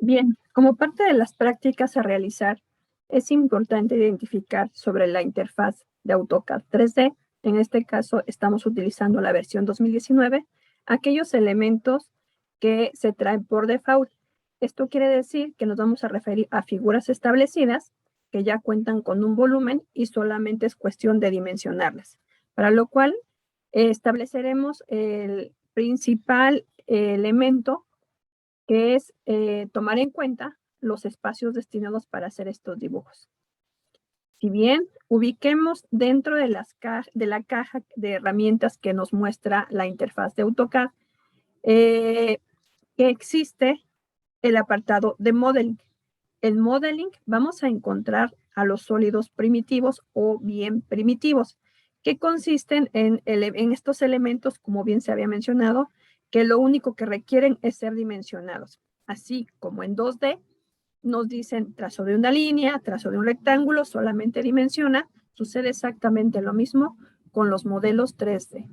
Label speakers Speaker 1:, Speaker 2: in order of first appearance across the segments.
Speaker 1: Bien, como parte de las prácticas a realizar, es importante identificar sobre la interfaz de AutoCAD 3D, en este caso estamos utilizando la versión 2019, aquellos elementos que se traen por default. Esto quiere decir que nos vamos a referir a figuras establecidas que ya cuentan con un volumen y solamente es cuestión de dimensionarlas, para lo cual estableceremos el principal elemento que es tomar en cuenta los espacios destinados para hacer estos dibujos. Si bien ubiquemos dentro de la caja de herramientas que nos muestra la interfaz de AutoCAD, que existe el apartado de Modeling. En Modeling vamos a encontrar a los sólidos primitivos o bien primitivos, que consisten en estos elementos, como bien se había mencionado, que lo único que requieren es ser dimensionados. Así como en 2D nos dicen trazo de una línea, trazo de un rectángulo, solamente dimensiona, sucede exactamente lo mismo con los modelos 3D.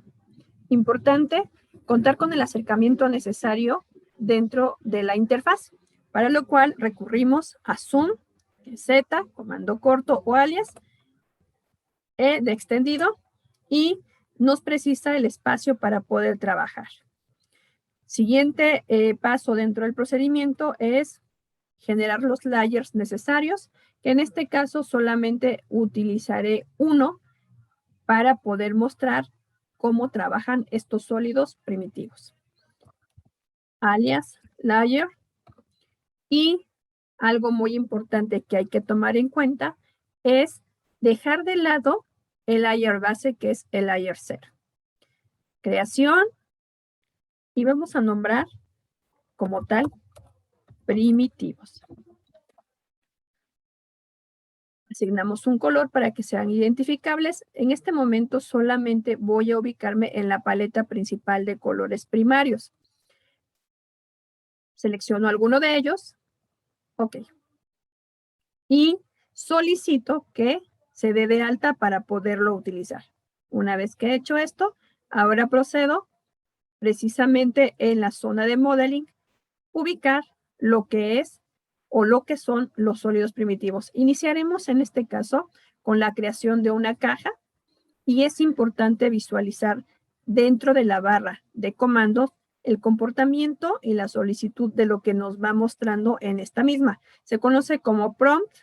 Speaker 1: Importante contar con el acercamiento necesario dentro de la interfaz, para lo cual recurrimos a Zoom, Z, comando corto o alias, E de extendido, y nos precisa el espacio para poder trabajar. Siguiente paso dentro del procedimiento es generar los layers necesarios, que en este caso solamente utilizaré uno para poder mostrar cómo trabajan estos sólidos primitivos. Alias, layer, y algo muy importante que hay que tomar en cuenta es dejar de lado el layer base, que es el layer 0. Creación, y vamos a nombrar como tal primitivos. Asignamos un color para que sean identificables. En este momento solamente voy a ubicarme en la paleta principal de colores primarios. Selecciono alguno de ellos. Ok. Y solicito que se dé de alta para poderlo utilizar. Una vez que he hecho esto, ahora procedo precisamente en la zona de modeling, ubicar lo que es o lo que son los sólidos primitivos. Iniciaremos en este caso con la creación de una caja y es importante visualizar dentro de la barra de comandos el comportamiento y la solicitud de lo que nos va mostrando en esta misma. Se conoce como prompt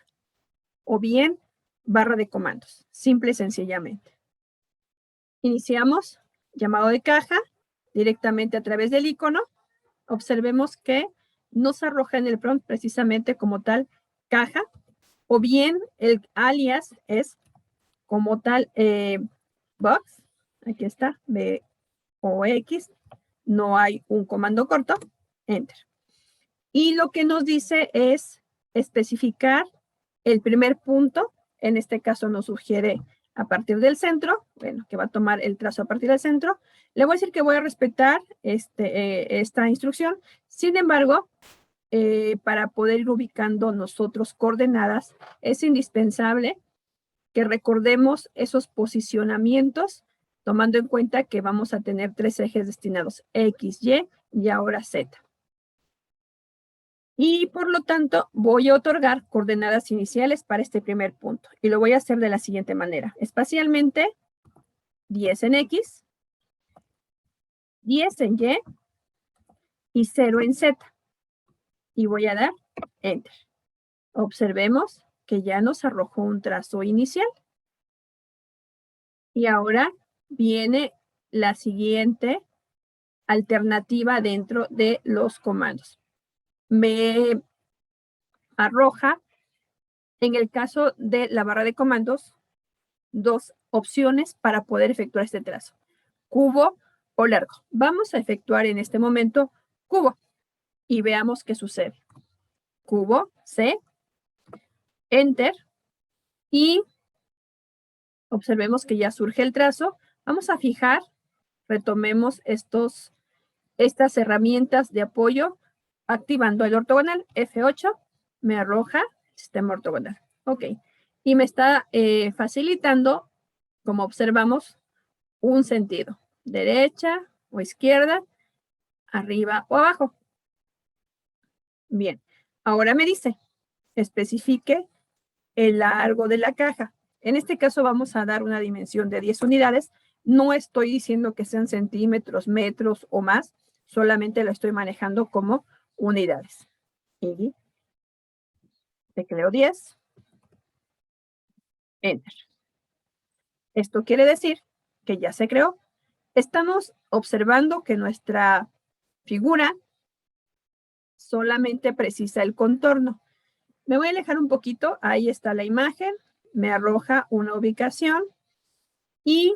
Speaker 1: o bien barra de comandos, simple y sencillamente. Iniciamos llamado de caja directamente a través del icono. Observemos que nos arroja en el prompt precisamente como tal caja, o bien el alias es como tal box, aquí está, B o X, no hay un comando corto, enter. Y lo que nos dice es especificar el primer punto, en este caso nos sugiere a partir del centro, bueno, que va a tomar el trazo a partir del centro. Le voy a decir que voy a respetar esta instrucción. Sin embargo, para poder ir ubicando nosotros coordenadas, es indispensable que recordemos esos posicionamientos, tomando en cuenta que vamos a tener 3 ejes destinados, X, y ahora Z. Y por lo tanto, voy a otorgar coordenadas iniciales para este primer punto. Y lo voy a hacer de la siguiente manera. Espacialmente, 10 en X, 10 en Y y 0 en Z. Y voy a dar Enter. Observemos que ya nos arrojó un trazo inicial. Y ahora viene la siguiente alternativa dentro de los comandos. Me arroja, en el caso de la barra de comandos, 2 opciones para poder efectuar este trazo: cubo o largo. Vamos a efectuar en este momento cubo y veamos qué sucede. Cubo, C, Enter, y observemos que ya surge el trazo. Vamos a fijar, retomemos estas herramientas de apoyo, activando el ortogonal. F8 me arroja el sistema ortogonal. Ok. Y me está facilitando, como observamos, un sentido. Derecha o izquierda, arriba o abajo. Bien. Ahora me dice, especifique el largo de la caja. En este caso vamos a dar una dimensión de 10 unidades. No estoy diciendo que sean centímetros, metros o más, solamente lo estoy manejando como unidades. Y tecleo 10, Enter. Esto quiere decir que ya se creó. Estamos observando que nuestra figura solamente precisa el contorno. Me voy a alejar un poquito, ahí está la imagen, me arroja una ubicación y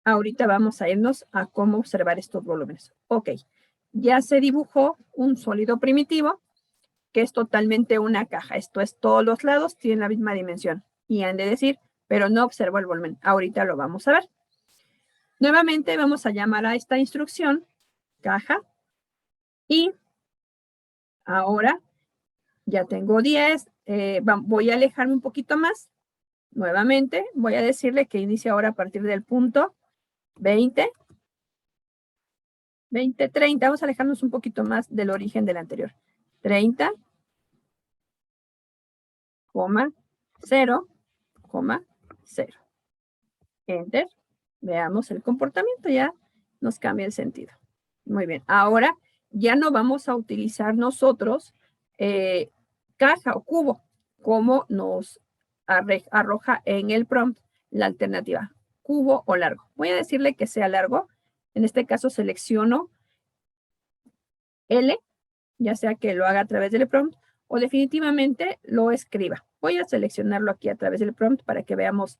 Speaker 1: ahorita vamos a irnos a cómo observar estos volúmenes. Ok, ya se dibujó un sólido primitivo que es totalmente una caja. Esto es, todos los lados tienen la misma dimensión. Y han de decir, pero no observo el volumen. Ahorita lo vamos a ver. Nuevamente vamos a llamar a esta instrucción caja y ahora ya tengo 10. Voy a alejarme un poquito más. Nuevamente voy a decirle que inicie ahora a partir del punto 20, 20, 30. Vamos a alejarnos un poquito más del origen del anterior. 30, 0, 0. Enter. Veamos el comportamiento, ya nos cambia el sentido. Muy bien, ahora ya no vamos a utilizar nosotros caja o cubo, como nos arroja en el prompt la alternativa, cubo o largo. Voy a decirle que sea largo. En este caso selecciono L, ya sea que lo haga a través del prompt o definitivamente lo escriba. Voy a seleccionarlo aquí a través del prompt para que veamos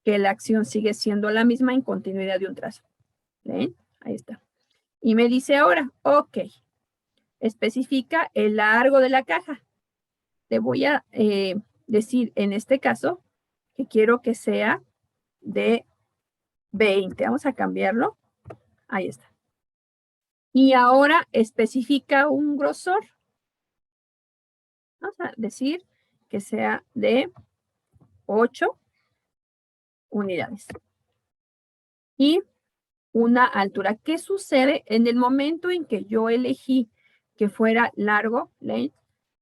Speaker 1: que la acción sigue siendo la misma en continuidad de un trazo. ¿Ven? Ahí está. Y me dice ahora, ok, especifica el largo de la caja. Te voy a decir en este caso que quiero que sea de 20. Vamos a cambiarlo. Ahí está. Y ahora especifica un grosor. Vamos a decir que sea de 8 unidades. Y una altura. ¿Qué sucede en el momento en que yo elegí que fuera largo, length?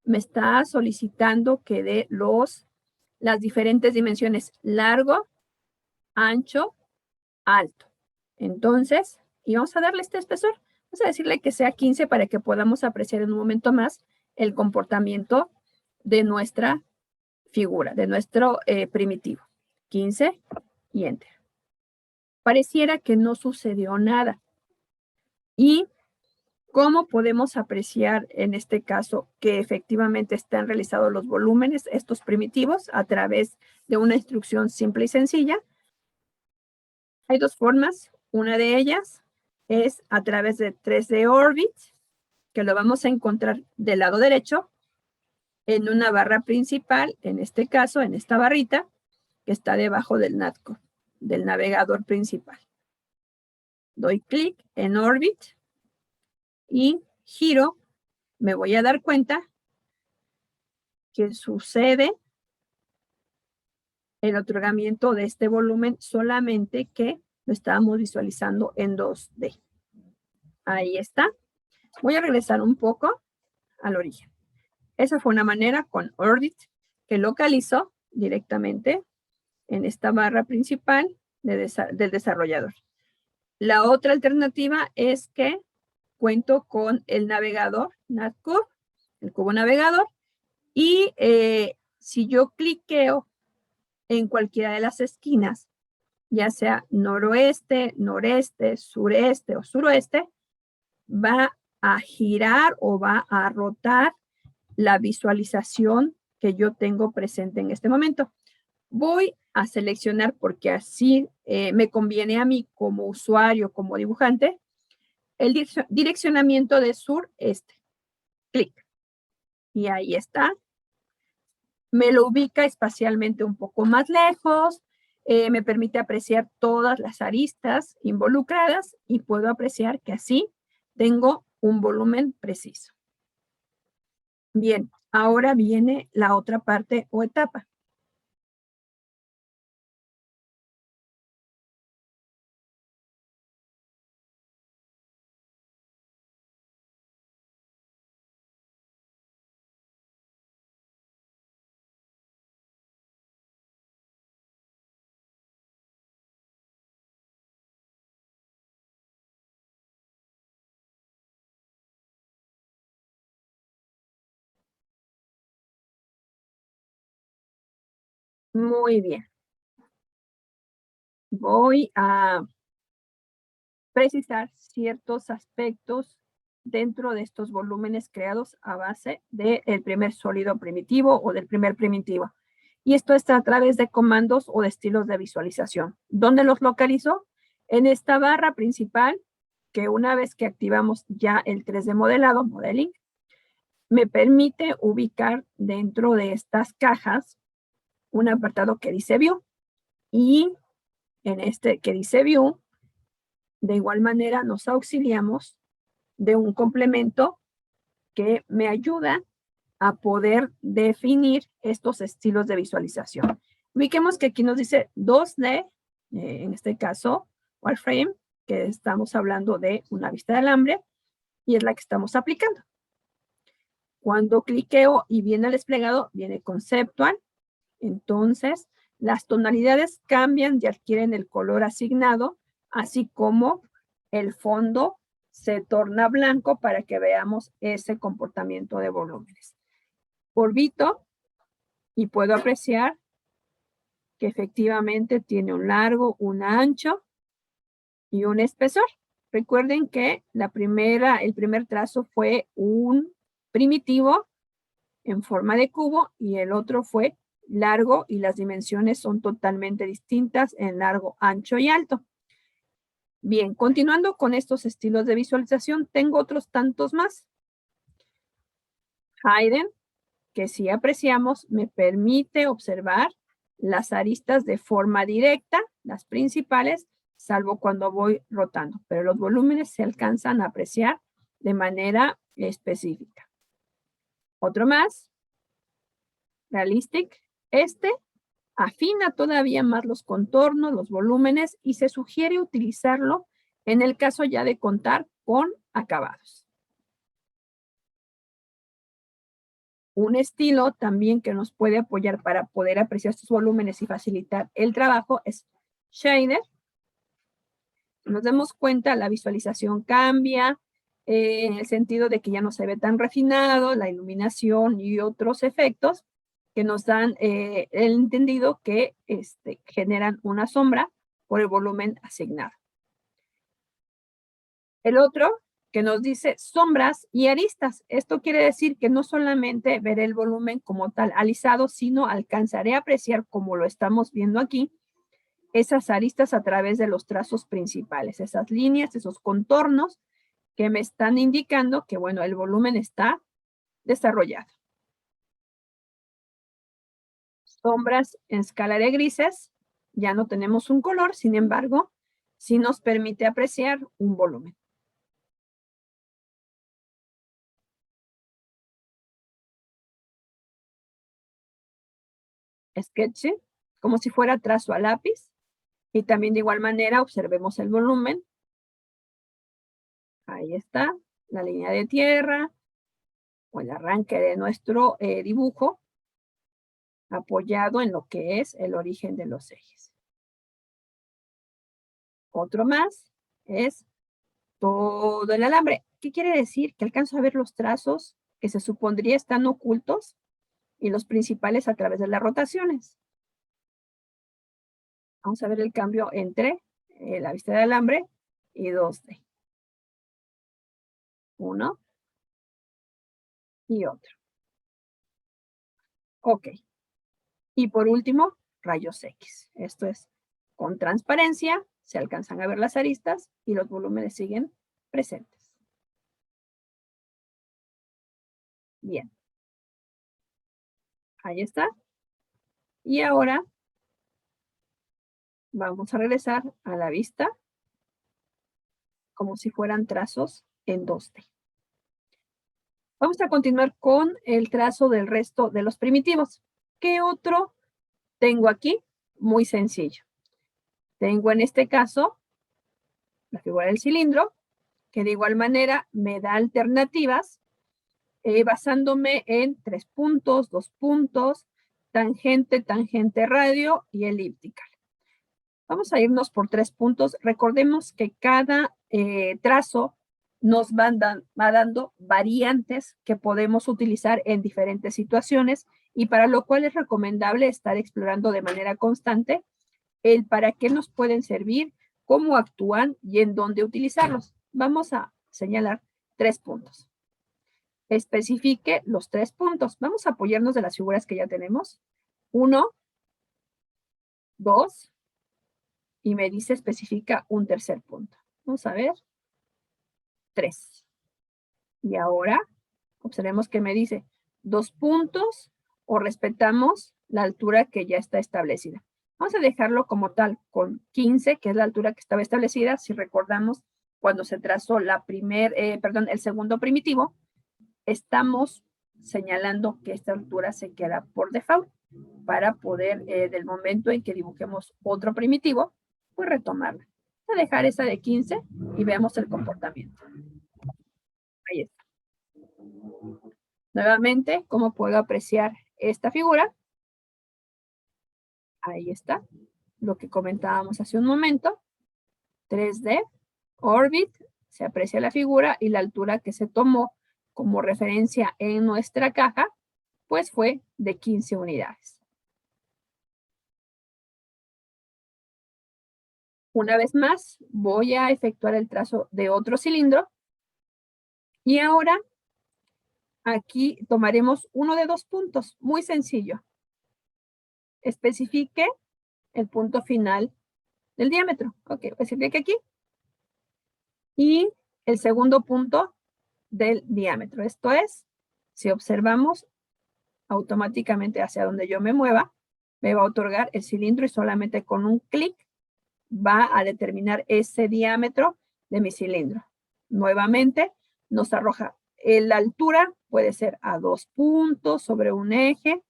Speaker 1: Me está solicitando que dé las diferentes dimensiones, largo, ancho, alto. Entonces, y vamos a darle este espesor. Vamos a decirle que sea 15 para que podamos apreciar en un momento más el comportamiento de nuestra figura, de nuestro primitivo. 15 y enter. Pareciera que no sucedió nada. ¿Y cómo podemos apreciar en este caso que efectivamente están realizados los volúmenes, estos primitivos, a través de una instrucción simple y sencilla? Hay dos formas. Una de ellas es a través de 3D Orbit, que lo vamos a encontrar del lado derecho en una barra principal, en este caso, en esta barrita, que está debajo del NATCO, del navegador principal. Doy clic en Orbit y giro. Me voy a dar cuenta que sucede el otorgamiento de este volumen, solamente que lo estábamos visualizando en 2D. Ahí está. Voy a regresar un poco al origen. Esa fue una manera con Orbit que localizó directamente en esta barra principal del desarrollador. La otra alternativa es que cuento con el navegador NatCube, el cubo navegador, y si yo cliqueo en cualquiera de las esquinas, ya sea noroeste, noreste, sureste o suroeste, va a girar o va a rotar la visualización que yo tengo presente en este momento. Voy a seleccionar, porque así me conviene a mí como usuario, como dibujante, el direccionamiento de sureste. Clic. Y ahí está. Me lo ubica espacialmente un poco más lejos, me permite apreciar todas las aristas involucradas y puedo apreciar que así tengo un volumen preciso. Bien, ahora viene la otra parte o etapa. Muy bien. Voy a precisar ciertos aspectos dentro de estos volúmenes creados a base del primer sólido primitivo o del primer primitivo. Y esto está a través de comandos o de estilos de visualización. ¿Dónde los localizo? En esta barra principal, que una vez que activamos ya el 3D modelado, modeling, me permite ubicar dentro de estas cajas un apartado que dice View. Y en este que dice View, de igual manera nos auxiliamos de un complemento que me ayuda a poder definir estos estilos de visualización. Ubiquemos que aquí nos dice 2D, en este caso, wireframe, que estamos hablando de una vista de alambre, y es la que estamos aplicando. Cuando cliqueo y viene el desplegado, viene conceptual, entonces las tonalidades cambian y adquieren el color asignado, así como el fondo se torna blanco para que veamos ese comportamiento de volúmenes. Orbito y puedo apreciar que efectivamente tiene un largo, un ancho y un espesor. Recuerden que el primer trazo fue un primitivo en forma de cubo y el otro fue largo y las dimensiones son totalmente distintas en largo, ancho y alto. Bien, continuando con estos estilos de visualización, tengo otros tantos más. Hidden, que si apreciamos, me permite observar las aristas de forma directa, las principales, salvo cuando voy rotando, pero los volúmenes se alcanzan a apreciar de manera específica. Otro más, Realistic. Este afina todavía más los contornos, los volúmenes y se sugiere utilizarlo en el caso ya de contar con acabados. Un estilo también que nos puede apoyar para poder apreciar estos volúmenes y facilitar el trabajo es Shader. Nos damos cuenta, la visualización cambia en el sentido de que ya no se ve tan refinado, la iluminación y otros efectos que nos dan el entendido que generan una sombra por el volumen asignado. El otro que nos dice sombras y aristas. Esto quiere decir que no solamente veré el volumen como tal alisado, sino alcanzaré a apreciar, como lo estamos viendo aquí, esas aristas a través de los trazos principales, esas líneas, esos contornos que me están indicando que, bueno, el volumen está desarrollado. Sombras en escala de grises, ya no tenemos un color, sin embargo, sí nos permite apreciar un volumen. Sketch, como si fuera trazo a lápiz, y también de igual manera observemos el volumen. Ahí está, la línea de tierra, o el arranque de nuestro dibujo, apoyado en lo que es el origen de los ejes. Otro más es todo el alambre. ¿Qué quiere decir? Que alcanzo a ver los trazos que se supondría están ocultos y los principales a través de las rotaciones. Vamos a ver el cambio entre la vista de alambre y 2D. Uno y otro. Ok. Y por último, rayos X. Esto es con transparencia, se alcanzan a ver las aristas y los volúmenes siguen presentes. Bien. Ahí está. Y ahora vamos a regresar a la vista como si fueran trazos en 2D. Vamos a continuar con el trazo del resto de los primitivos. ¿Qué otro tengo aquí? Muy sencillo. Tengo en este caso la figura del cilindro, que de igual manera me da alternativas basándome en 3 puntos, 2 puntos, tangente, tangente radio y elíptica. Vamos a irnos por 3 puntos. Recordemos que cada trazo nos va dando variantes que podemos utilizar en diferentes situaciones y para lo cual es recomendable estar explorando de manera constante el para qué nos pueden servir, cómo actúan y en dónde utilizarlos. Vamos a señalar 3 puntos. Especifique los 3 puntos. Vamos a apoyarnos de las figuras que ya tenemos. 1, 2, y me dice especifica un tercer punto. Vamos a ver. 3. Y ahora observemos que me dice 2 puntos o respetamos la altura que ya está establecida. Vamos a dejarlo como tal con 15, que es la altura que estaba establecida. Si recordamos, cuando se trazó el segundo primitivo, estamos señalando que esta altura se queda por default para poder, del momento en que dibujemos otro primitivo, pues retomarla. Voy a dejar esa de 15 y veamos el comportamiento. Ahí está. Nuevamente, ¿cómo puedo apreciar esta figura? Ahí está, lo que comentábamos hace un momento. 3D, Orbit, se aprecia la figura y la altura que se tomó como referencia en nuestra caja, pues fue de 15 unidades. Una vez más, voy a efectuar el trazo de otro cilindro y ahora aquí tomaremos uno de 2 puntos, muy sencillo. Especifique el punto final del diámetro. Ok, especifique aquí. Y el segundo punto del diámetro. Esto es, si observamos, automáticamente hacia donde yo me mueva, me va a otorgar el cilindro y solamente con un clic va a determinar ese diámetro de mi cilindro. Nuevamente nos arroja la altura, puede ser a 2 puntos sobre un eje.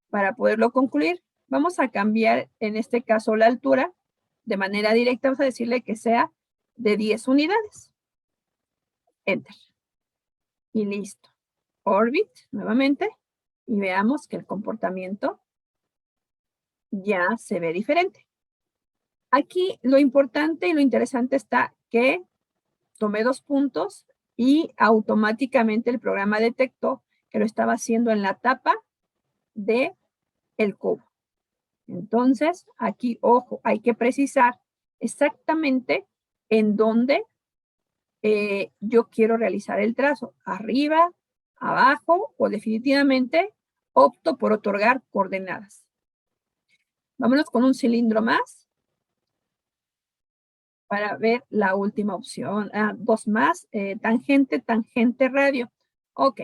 Speaker 1: Para poderlo concluir, vamos a cambiar en este caso la altura de manera directa. Vamos a decirle que sea de 10 unidades. Enter. Y listo. Orbit nuevamente y veamos que el comportamiento ya se ve diferente. Aquí lo importante y lo interesante está que tomé 2 puntos y automáticamente el programa detectó que lo estaba haciendo en la tapa de el cubo. Entonces, aquí, ojo, hay que precisar exactamente en dónde yo quiero realizar el trazo. Arriba, abajo o definitivamente opto por otorgar coordenadas. Vámonos con un cilindro más para ver la última opción. 2 más, tangente, tangente, radio. Ok.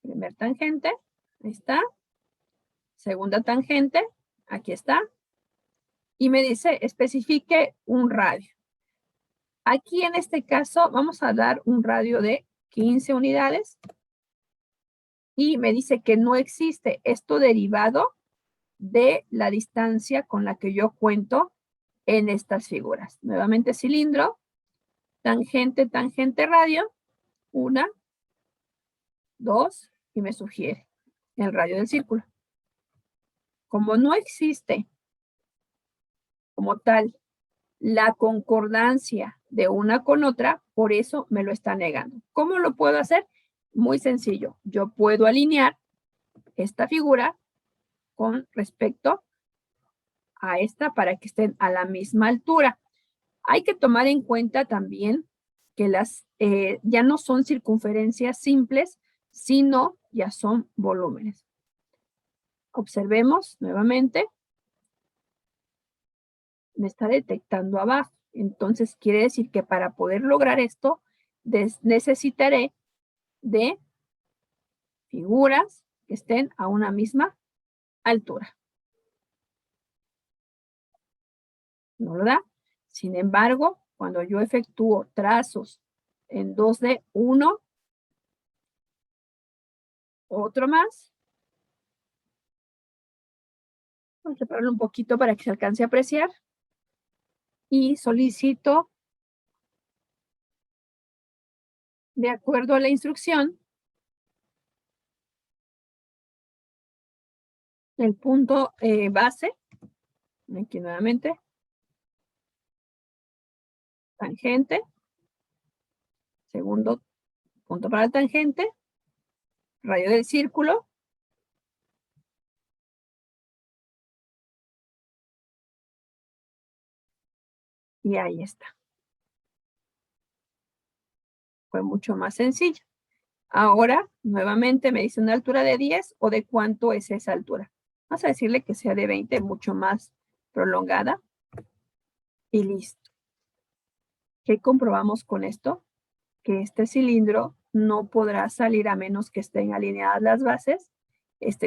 Speaker 1: Primer tangente, ahí está. Segunda tangente, aquí está. Y me dice, especifique un radio. Aquí en este caso vamos a dar un radio de 15 unidades. Y me dice que no existe esto derivado de la distancia con la que yo cuento en estas figuras. Nuevamente cilindro, tangente, tangente, radio, 1, 2, y me sugiere el radio del círculo. Como no existe como tal la concordancia de una con otra, por eso me lo está negando. ¿Cómo lo puedo hacer? Muy sencillo. Yo puedo alinear esta figura con respecto a esta para que estén a la misma altura. Hay que tomar en cuenta también que las ya no son circunferencias simples, sino ya son volúmenes. Observemos nuevamente. Me está detectando abajo. Entonces quiere decir que para poder lograr esto, necesitaré de figuras que estén a una misma altura. ¿No lo da? Sin embargo, cuando yo efectúo trazos en 2D, 1, otro más. Vamos a separarlo un poquito para que se alcance a apreciar. Y solicito, de acuerdo a la instrucción, el punto base, aquí nuevamente, tangente, segundo punto para el tangente, radio del círculo, Y ahí está. Fue mucho más sencillo. Ahora, nuevamente me dice una altura de 10 o de cuánto es esa altura. Vamos a decirle que sea de 20, mucho más prolongada. Y listo. ¿Qué comprobamos con esto? Que este cilindro no podrá salir a menos que estén alineadas las bases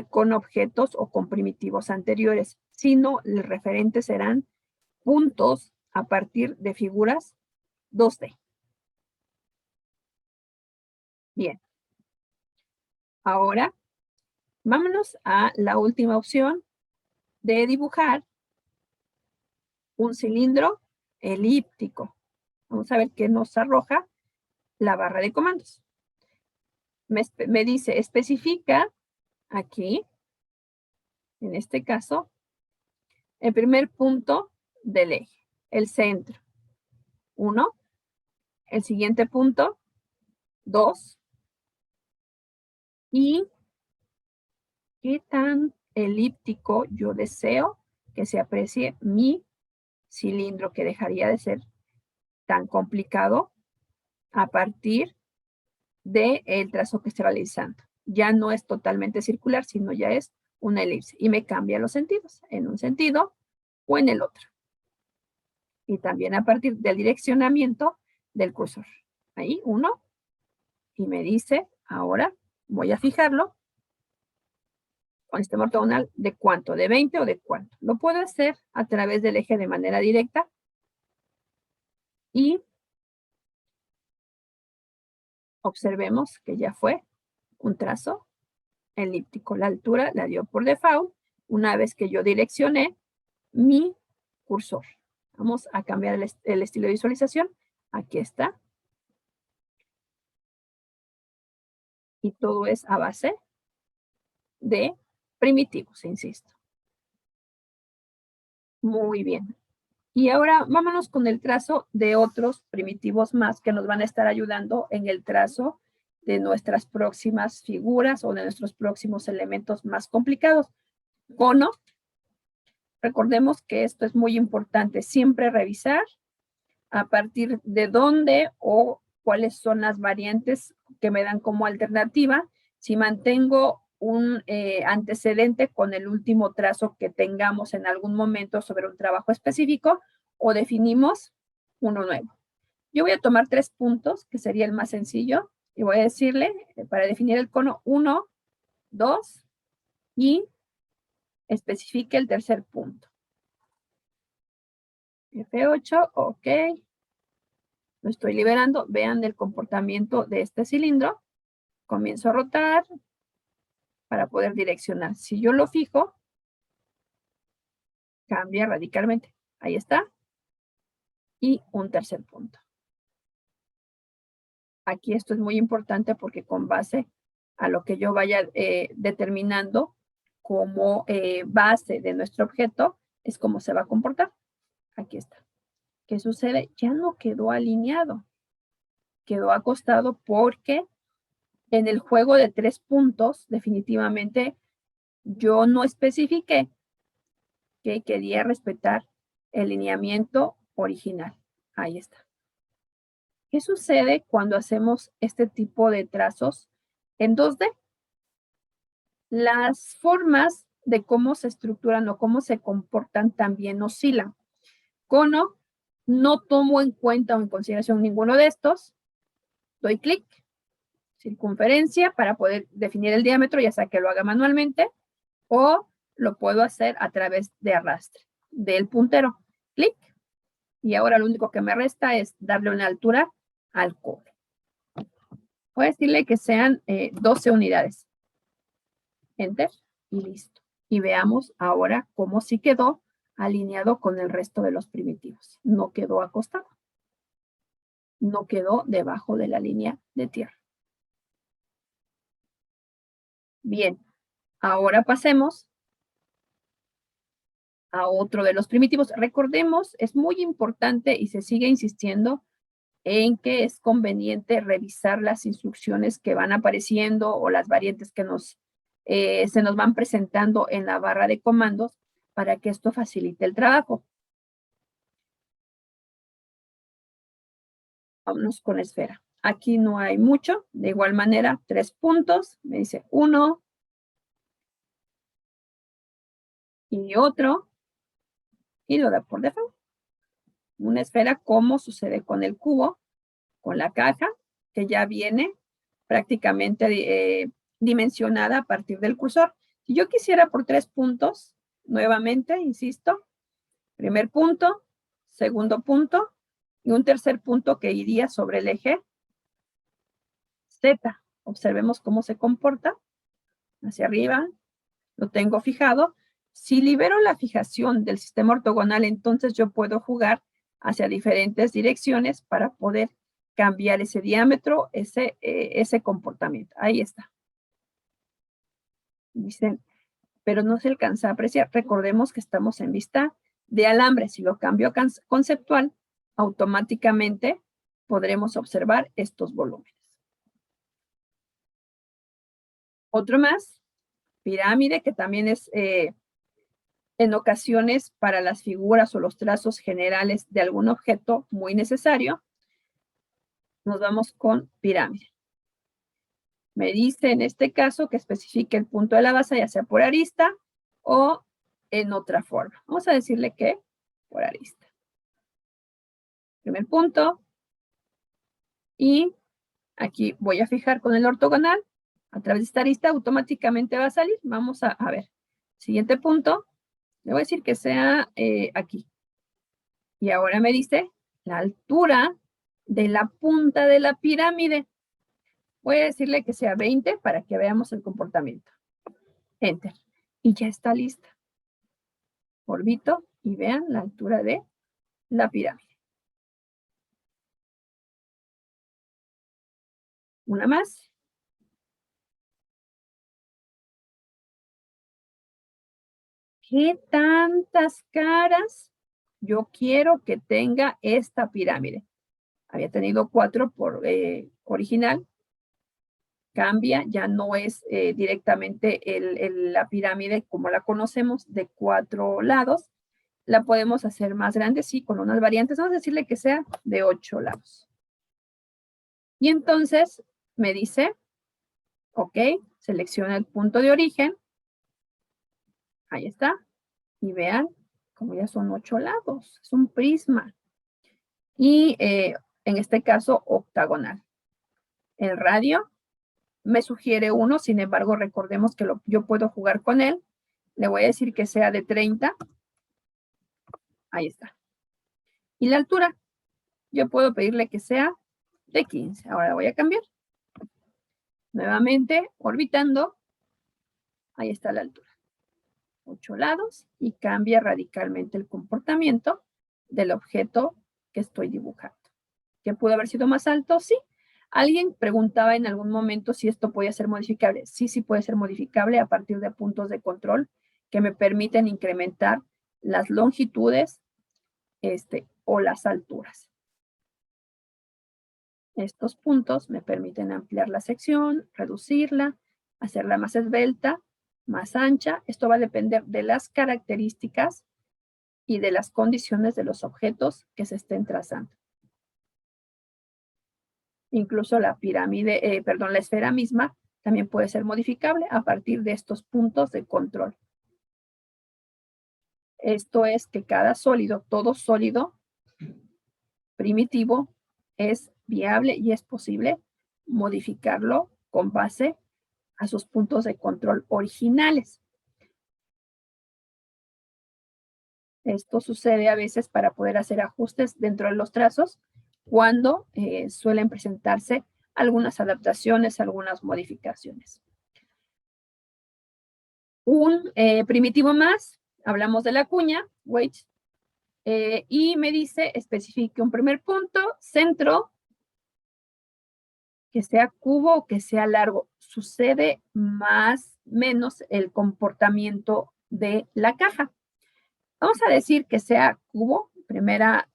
Speaker 1: con objetos o con primitivos anteriores, sino el referente serán puntos a partir de figuras 2D. Bien. Ahora, vámonos a la última opción de dibujar un cilindro elíptico. Vamos a ver qué nos arroja la barra de comandos. Me dice, especifica aquí, en este caso, el primer punto del eje, el centro. 1, el siguiente punto, 2, y qué tan elíptico yo deseo que se aprecie mi cilindro, que dejaría de ser tan complicado a partir del trazo que estoy realizando. Ya no es totalmente circular, sino ya es una elipse y me cambia los sentidos, en un sentido o en el otro. Y también a partir del direccionamiento del cursor. Ahí, 1, y me dice, ahora voy a fijarlo con este ortogonal de cuánto, de 20 o de cuánto. Lo puedo hacer a través del eje de manera directa y observemos que ya fue un trazo elíptico. La altura la dio por default una vez que yo direccioné mi cursor. Vamos a cambiar el estilo de visualización. Aquí está. Y todo es a base de primitivos, insisto. Muy bien. Y ahora vámonos con el trazo de otros primitivos más que nos van a estar ayudando en el trazo de nuestras próximas figuras o de nuestros próximos elementos más complicados. Cono. Recordemos que esto es muy importante, siempre revisar a partir de dónde o cuáles son las variantes que me dan como alternativa. Si mantengo un antecedente con el último trazo que tengamos en algún momento sobre un trabajo específico o definimos uno nuevo. Yo voy a tomar 3 puntos, que sería el más sencillo, y voy a decirle, para definir el cono, 1, 2, y especifique el tercer punto. F8, ok. Lo estoy liberando. Vean el comportamiento de este cilindro. Comienzo a rotar para poder direccionar. Si yo lo fijo, cambia radicalmente. Ahí está. Y un tercer punto. Aquí esto es muy importante porque con base a lo que yo vaya determinando como base de nuestro objeto, es como se va a comportar. Aquí está. ¿Qué sucede? Ya no quedó alineado. Quedó acostado porque en el juego de 3 puntos, definitivamente, yo no especifiqué que quería respetar el lineamiento original. Ahí está. ¿Qué sucede cuando hacemos este tipo de trazos en 2D? Las formas de cómo se estructuran o cómo se comportan también oscilan. Cono, no tomo en cuenta o en consideración ninguno de estos. Doy clic. Circunferencia para poder definir el diámetro, ya sea que lo haga manualmente o lo puedo hacer a través de arrastre del puntero. Clic. Y ahora lo único que me resta es darle una altura al cobre. Voy a decirle que sean 12 unidades. Enter y listo. Y veamos ahora cómo sí quedó alineado con el resto de los primitivos. No quedó acostado. No quedó debajo de la línea de tierra. Bien, ahora pasemos a otro de los primitivos. Recordemos, es muy importante y se sigue insistiendo en que es conveniente revisar las instrucciones que van apareciendo o las variantes que se nos van presentando en la barra de comandos para que esto facilite el trabajo. Vámonos con esfera. Aquí no hay mucho. De igual manera, 3 puntos. Me dice 1 y otro. Y lo da por default. Una esfera, como sucede con el cubo, con la caja, que ya viene prácticamente dimensionada a partir del cursor. Si yo quisiera por 3 puntos, nuevamente, insisto, primer punto, segundo punto y un tercer punto que iría sobre el eje Z. Observemos cómo se comporta. Hacia arriba, lo tengo fijado. Si libero la fijación del sistema ortogonal, entonces yo puedo jugar hacia diferentes direcciones para poder cambiar ese diámetro, ese comportamiento. Ahí está. Dicen, pero no se alcanza a apreciar. Recordemos que estamos en vista de alambre. Si lo cambio a conceptual, automáticamente podremos observar estos volúmenes. Otro más, pirámide, que también es en ocasiones para las figuras o los trazos generales de algún objeto muy necesario. Nos vamos con pirámide. Me dice en este caso que especifique el punto de la base, ya sea por arista o en otra forma. Vamos a decirle que por arista. Primer punto. Y aquí voy a fijar con el ortogonal. A través de esta arista automáticamente va a salir. Vamos a ver. Siguiente punto. Le voy a decir que sea aquí. Y ahora me dice la altura de la punta de la pirámide. Voy a decirle que sea 20 para que veamos el comportamiento. Enter. Y ya está lista. Orbito y vean la altura de la pirámide. Una más. ¿Qué tantas caras yo quiero que tenga esta pirámide? Había tenido 4 por original. Cambia, ya no es directamente la pirámide como la conocemos de 4 lados. La podemos hacer más grande, sí, con unas variantes. Vamos a decirle que sea de 8 lados. Y entonces me dice, ok, selecciona el punto de origen. Ahí está. Y vean, como ya son 8 lados, es un prisma. Y en este caso, octagonal. El radio me sugiere 1, sin embargo, recordemos que yo puedo jugar con él. Le voy a decir que sea de 30. Ahí está. Y la altura, yo puedo pedirle que sea de 15. Ahora voy a cambiar. Nuevamente, orbitando. Ahí está la altura. 8 lados y cambia radicalmente el comportamiento del objeto que estoy dibujando. ¿Que pudo haber sido más alto? Sí. Alguien preguntaba en algún momento si esto podía ser modificable. Sí, sí puede ser modificable a partir de puntos de control que me permiten incrementar las longitudes o las alturas. Estos puntos me permiten ampliar la sección, reducirla, hacerla más esbelta, más ancha. Esto va a depender de las características y de las condiciones de los objetos que se estén trazando. Incluso la pirámide, la esfera misma también puede ser modificable a partir de estos puntos de control. Esto es que cada sólido, todo sólido primitivo es viable y es posible modificarlo con base a sus puntos de control originales. Esto sucede a veces para poder hacer ajustes dentro de los trazos cuando suelen presentarse algunas adaptaciones, algunas modificaciones. Un primitivo más, hablamos de la cuña, weight, y me dice, especifique un primer punto, centro, que sea cubo o que sea largo. Sucede más o menos el comportamiento de la caja. Vamos a decir que sea cubo, primera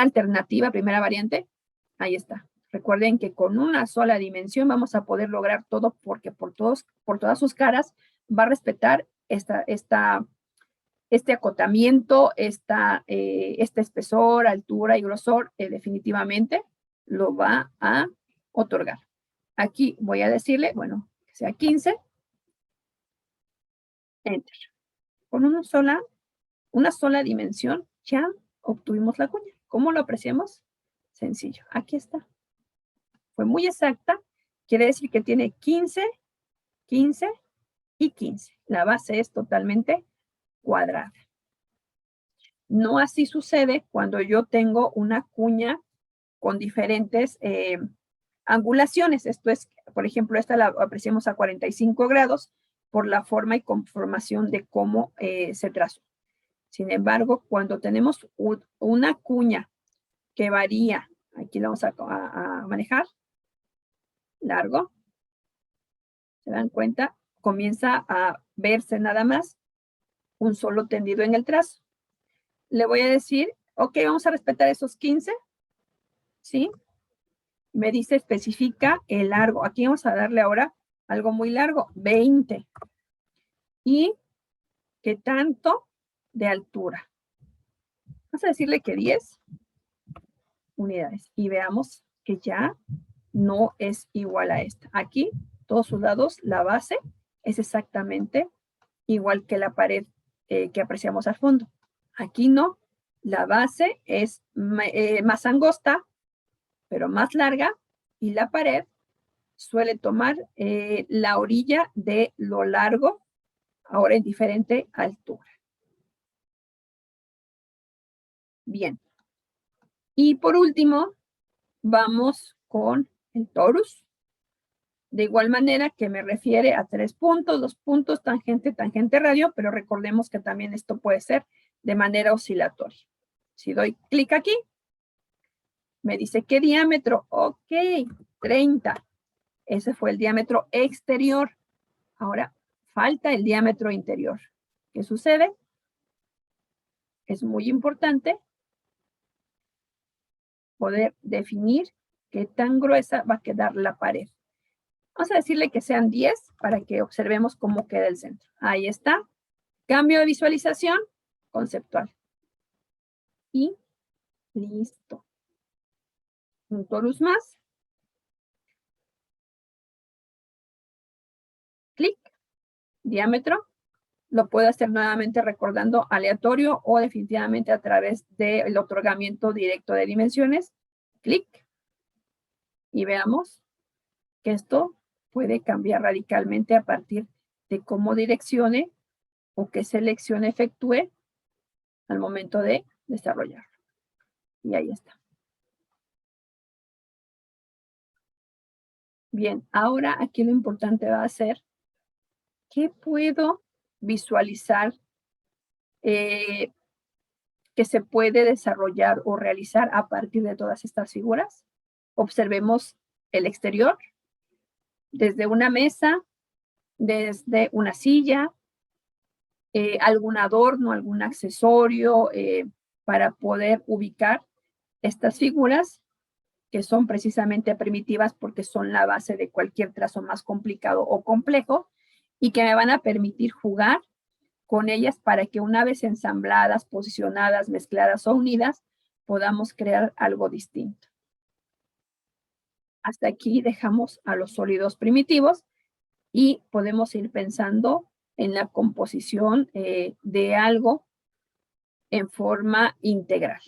Speaker 1: alternativa, primera variante. Ahí está. Recuerden que con una sola dimensión vamos a poder lograr todo porque por todas sus caras va a respetar esta este acotamiento, este espesor, altura y grosor, definitivamente lo va a otorgar. Aquí voy a decirle, bueno, que sea 15. Enter. Con una sola dimensión ya obtuvimos la cuña. ¿Cómo lo apreciamos? Sencillo. Aquí está. Fue muy exacta. Quiere decir que tiene 15, 15 y 15. La base es totalmente cuadrada. No así sucede cuando yo tengo una cuña con diferentes angulaciones. Esto es, por ejemplo, esta la apreciamos a 45 grados por la forma y conformación de cómo se trazó. Sin embargo, cuando tenemos una cuña que varía, aquí la vamos a manejar, largo, ¿se dan cuenta? Comienza a verse nada más un solo tendido en el trazo. Le voy a decir, ok, vamos a respetar esos 15, ¿sí? Me dice, especifica el largo. Aquí vamos a darle ahora algo muy largo, 20. ¿Y qué tanto de altura? Vamos a decirle que 10 unidades. Y veamos que ya no es igual a esta. Aquí, todos sus lados, la base es exactamente igual que la pared que apreciamos al fondo. Aquí no. La base es más angosta, pero más larga, y la pared suele tomar la orilla de lo largo, ahora en diferente altura. Bien. Y por último, vamos con el torus. De igual manera que me refiere a 3 puntos, 2 puntos, tangente, tangente, radio, pero recordemos que también esto puede ser de manera oscilatoria. Si doy clic aquí, me dice qué diámetro. Ok, 30. Ese fue el diámetro exterior. Ahora falta el diámetro interior. ¿Qué sucede? Es muy importante poder definir qué tan gruesa va a quedar la pared. Vamos a decirle que sean 10 para que observemos cómo queda el centro. Ahí está. Cambio de visualización conceptual. Y listo. Un torus más. Clic. Diámetro. Lo puedo hacer nuevamente recordando aleatorio o definitivamente a través del otorgamiento directo de dimensiones. Clic. Y veamos que esto puede cambiar radicalmente a partir de cómo direccione o qué selección efectúe al momento de desarrollarlo. Y ahí está. Bien, ahora aquí lo importante va a ser ¿qué puedo visualizar que se puede desarrollar o realizar a partir de todas estas figuras? Observemos el exterior, desde una mesa, desde una silla, algún adorno, algún accesorio para poder ubicar estas figuras que son precisamente primitivas porque son la base de cualquier trazo más complicado o complejo y que me van a permitir jugar con ellas para que una vez ensambladas, posicionadas, mezcladas o unidas, podamos crear algo distinto. Hasta aquí dejamos a los sólidos primitivos y podemos ir pensando en la composición de algo en forma integral.